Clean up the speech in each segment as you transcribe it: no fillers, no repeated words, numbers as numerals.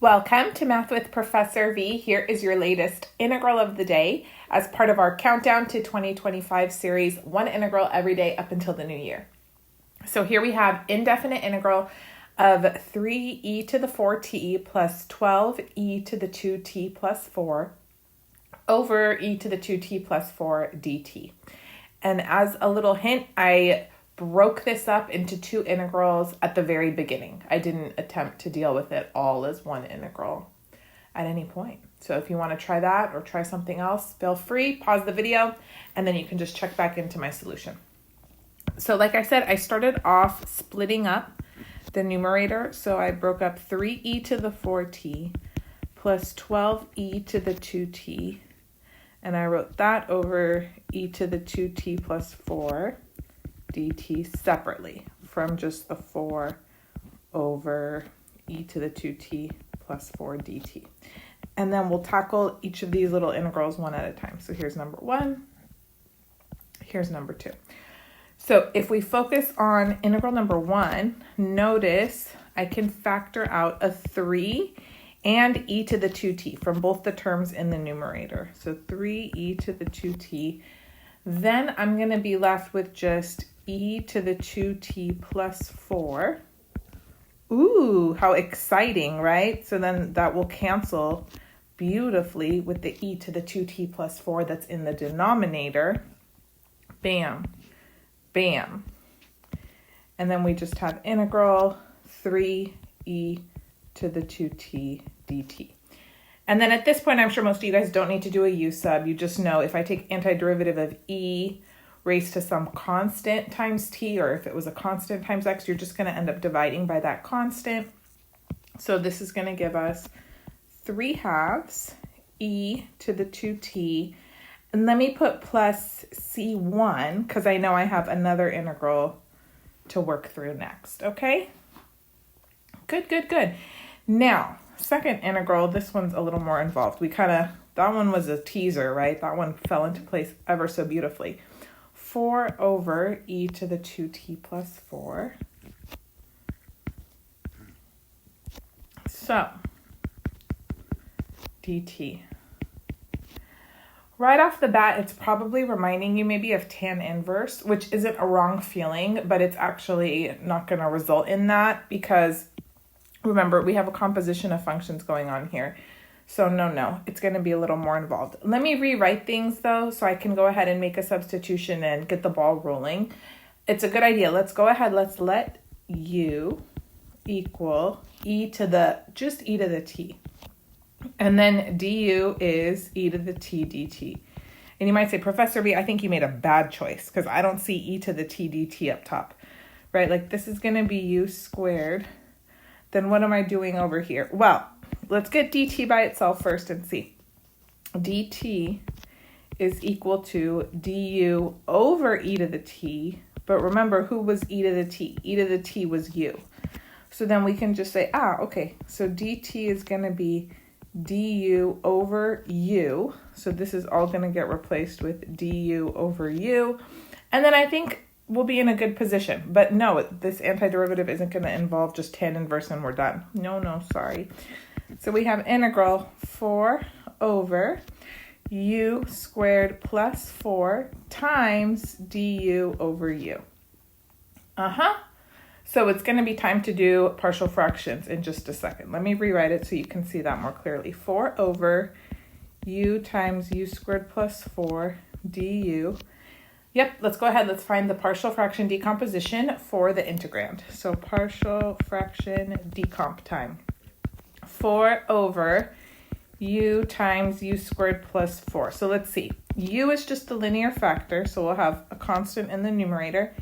Welcome to Math with Professor V. Here is your latest integral of the day as part of our Countdown to 2025 series, one integral every day up until the new year. So here we have indefinite integral of 3e to the 4t plus 12e to the 2t plus 4 over e to the 2t plus 4 dt. And as a little hint, I broke this up into two integrals at the very beginning. I didn't attempt to deal with it all as one integral at any point. So if you want to try that or try something else, feel free, pause the video, and then you can just check back into my solution. So like I said, I started off splitting up the numerator. So I broke up 3e to the 4t plus 12e to the 2t. And I wrote that over e to the 2t plus 4 dt separately from just the 4 over e to the 2t plus 4 dt. And then we'll tackle each of these little integrals one at a time. So here's number 1, here's number 2. So if we focus on integral number 1, notice I can factor out a 3 and e to the 2t from both the terms in the numerator. So 3e to the 2t. Then I'm going to be left with just e to the 2t plus 4. Ooh, how exciting, right? So then that will cancel beautifully with the e to the 2t plus 4 that's in the denominator. Bam, bam. And then we just have integral 3e to the 2t dt. And then at this point, I'm sure most of you guys don't need to do a u sub. You just know if I take antiderivative of e raised to some constant times t, or if it was a constant times x, you're just going to end up dividing by that constant. So this is going to give us 3/2 e to the 2t. And let me put plus c1 because I know I have another integral to work through next. Okay? Good, good, good. Now, second integral, this one's a little more involved. That one was a teaser, right? That one fell into place ever so beautifully. 4 over e to the 2t plus 4. So, dt. Right off the bat, it's probably reminding you maybe of tan inverse, which isn't a wrong feeling, but it's actually not going to result in that because remember, we have a composition of functions going on here. So no, it's going to be a little more involved. Let me rewrite things though, so I can go ahead and make a substitution and get the ball rolling. It's a good idea. Let's go ahead. Let's let u equal e to the t. And then du is e to the t dt. And you might say, Professor B, I think you made a bad choice because I don't see e to the t dt up top, right? Like this is going to be u squared. Then what am I doing over here? Well, let's get dt by itself first and see. dt is equal to du over e to the t. But remember, who was e to the t? E to the t was u. So then we can just say, okay. So dt is going to be du over u. So this is all going to get replaced with du over u. And then I think we'll be in a good position. But no, this antiderivative isn't going to involve just tan inverse and we're done. No, sorry. So we have integral 4 over u squared plus 4 times du over u. So it's going to be time to do partial fractions in just a second. Let me rewrite it so you can see that more clearly. 4 over u times u squared plus 4 du. Yep, let's go ahead. Let's find the partial fraction decomposition for the integrand. So partial fraction decomp time. 4 over u times u squared plus 4. So let's see. U is just a linear factor, so we'll have a constant in the numerator.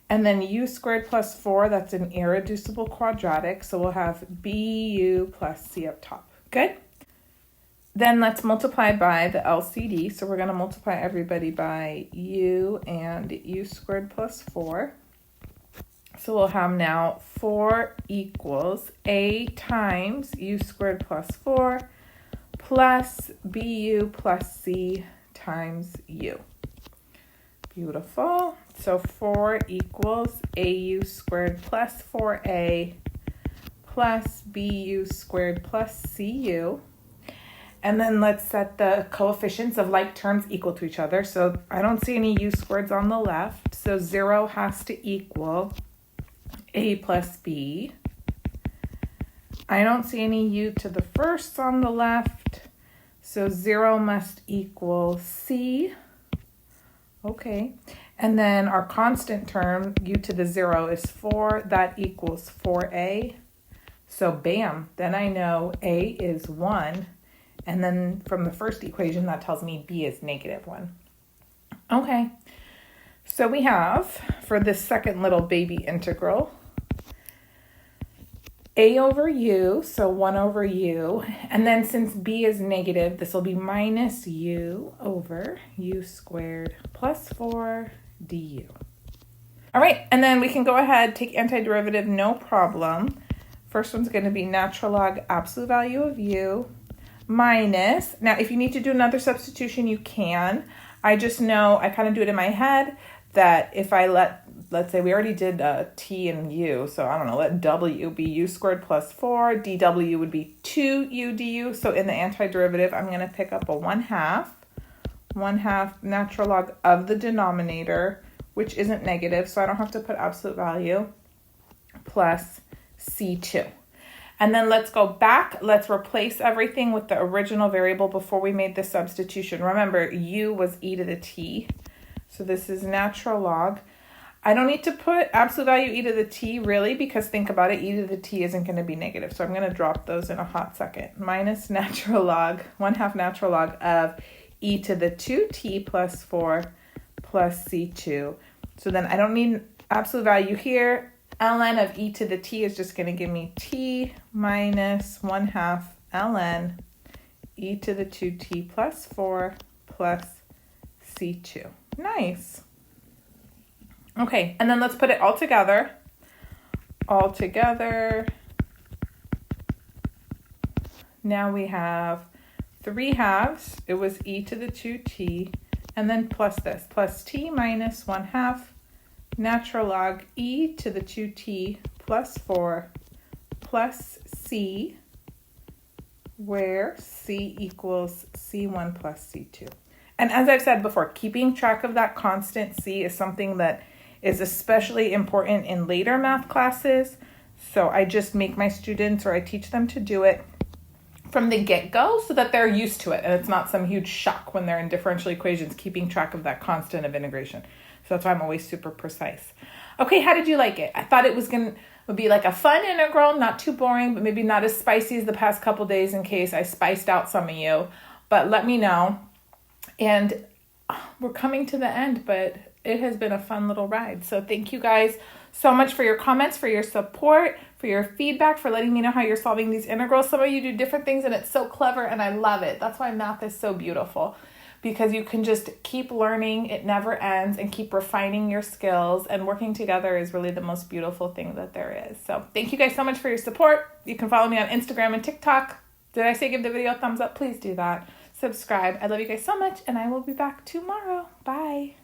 And then u squared plus 4, that's an irreducible quadratic, so we'll have bu plus c up top. Good? Then let's multiply by the LCD. So we're going to multiply everybody by u and u squared plus 4. So we'll have now 4 equals a times u squared plus 4 plus bu plus c times u. Beautiful. So 4 equals au squared plus 4a plus bu squared plus cu. And then let's set the coefficients of like terms equal to each other. So I don't see any u squareds on the left. So 0 has to equal a plus b. I don't see any u to the first on the left. So 0 must equal c. Okay. And then our constant term, u to the 0 is 4. That equals 4a. So bam, then I know a is 1. And then from the first equation, that tells me b is -1. Okay, so we have, for this second little baby integral, a over u, so 1 over u. And then since b is negative, this will be minus u over u squared plus 4 du. All right, and then we can go ahead, take antiderivative, no problem. First one's going to be natural log absolute value of u minus, now if you need to do another substitution, you can. I just know, I kind of do it in my head, that if I let's say we already did t and u, so I don't know, let w be u squared plus 4, dw would be 2u du, so in the antiderivative, I'm going to pick up a 1/2 natural log of the denominator, which isn't negative, so I don't have to put absolute value, plus c2. And then let's go back. Let's replace everything with the original variable before we made the substitution. Remember, u was e to the t. So this is natural log. I don't need to put absolute value e to the t really, because think about it, e to the t isn't going to be negative. So I'm going to drop those in a hot second. Minus natural log, 1/2 natural log of e to the 2t plus 4 plus c2. So then I don't need absolute value here. Ln of e to the t is just going to give me t minus 1/2 ln e to the 2t plus 4 plus c2. Nice. Okay, and then let's put it all together. All together. Now we have 3/2. It was e to the 2t. And then plus this, plus t minus 1/2 natural log e to the 2t plus 4 plus c, where c equals c1 plus c2. And as I've said before, keeping track of that constant c is something that is especially important in later math classes. So I just make my students, or I teach them to do it from the get-go so that they're used to it and it's not some huge shock when they're in differential equations, keeping track of that constant of integration. So that's why I'm always super precise. Okay, how did you like it? I thought it would be like a fun integral, not too boring, but maybe not as spicy as the past couple days in case I spiced out some of you. But let me know. And we're coming to the end, but it has been a fun little ride. So thank you guys so much for your comments, for your support, for your feedback, for letting me know how you're solving these integrals. Some of you do different things and it's so clever and I love it. That's why math is so beautiful, because you can just keep learning, it never ends, and keep refining your skills, and working together is really the most beautiful thing that there is. So thank you guys so much for your support. You can follow me on Instagram and TikTok. Did I say give the video a thumbs up? Please do that. Subscribe. I love you guys so much, and I will be back tomorrow. Bye.